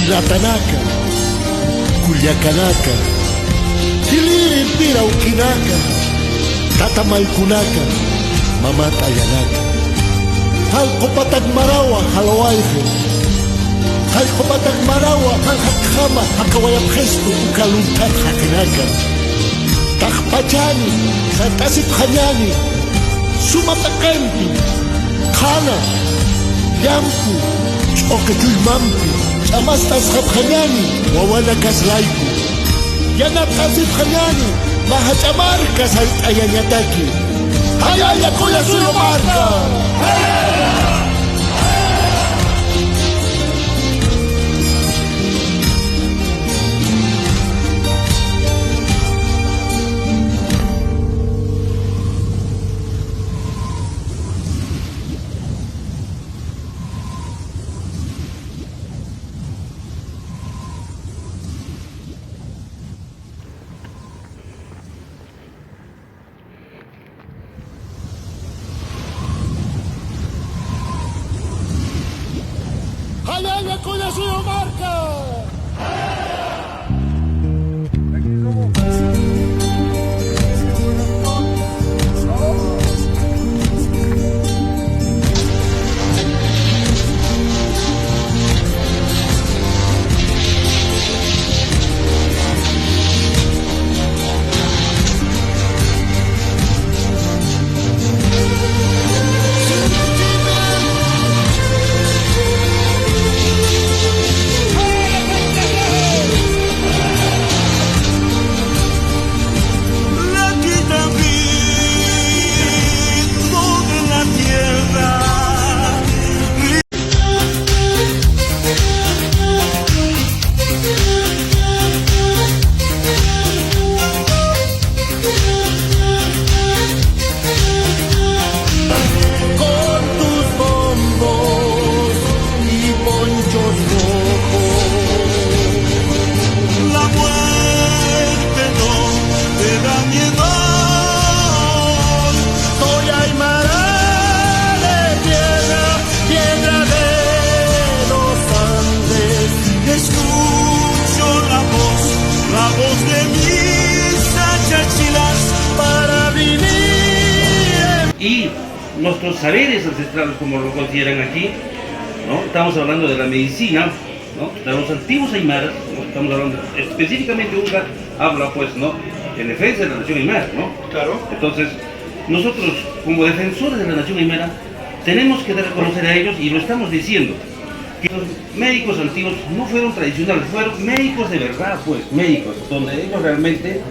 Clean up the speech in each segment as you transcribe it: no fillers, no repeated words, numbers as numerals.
Pilatanaca, Culiacanaca, Tiliripira Ukinaca, Tatamaykunaca, Mamata Yanaka, Halcopatak Marawa, Haloaife, Halcopatak Marawa, Halhakama, Hakawayap Gesto, Ukaluntak Hakinaka, Takpachani, Hatasip Hanyani, Sumatakempi, Kana, Yampu, Choketuimampi, Chamastas Hapjanyani, Wawana Kaslaiku, Yanatasip Hanyani, Mahachamarcas Ayanyataki, Hayaya Koya Suyo Marca. Hayaya Koya Suyo Marca. Y nuestros saberes ancestrales, como lo consideran aquí, ¿no? Estamos hablando de la medicina, ¿no? De los antiguos aymaras, ¿no? Estamos hablando específicamente, UNGA habla, pues, ¿no? En defensa de la nación aymara, ¿no? Claro. Entonces, nosotros, como defensores de la nación aymara, tenemos que dar a conocer a ellos, y lo estamos diciendo, que los médicos antiguos no fueron tradicionales, fueron médicos de verdad, pues, médicos, donde ellos realmente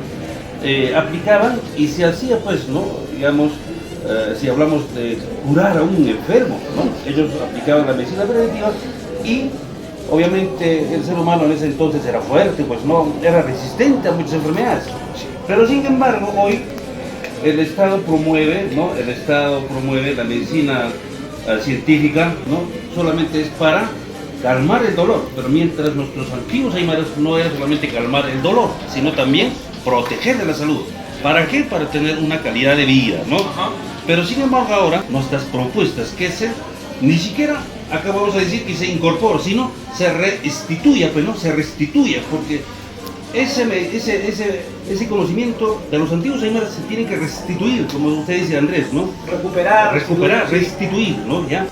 aplicaban y se hacía, pues, ¿no? Digamos, si hablamos de curar a un enfermo, ¿no? Ellos aplicaban la medicina preventiva y obviamente el ser humano en ese entonces era fuerte, pues no, era resistente a muchas enfermedades. Pero sin embargo, hoy el Estado promueve, ¿no? El Estado promueve la medicina científica, ¿no? Solamente es para calmar el dolor, pero mientras nuestros antiguos aymaras no era solamente calmar el dolor, sino también proteger de la salud. ¿Para qué? Para tener una calidad de vida, ¿no? Ajá. Pero sin embargo ahora nuestras propuestas que ni siquiera acabamos de decir que se incorpora, sino se restituya, pues no, se restituya, porque ese conocimiento de los antiguos aymaras se tiene que restituir, como usted dice, Andrés, ¿no? Recuperar, restituir, ¿no? ¿Ya?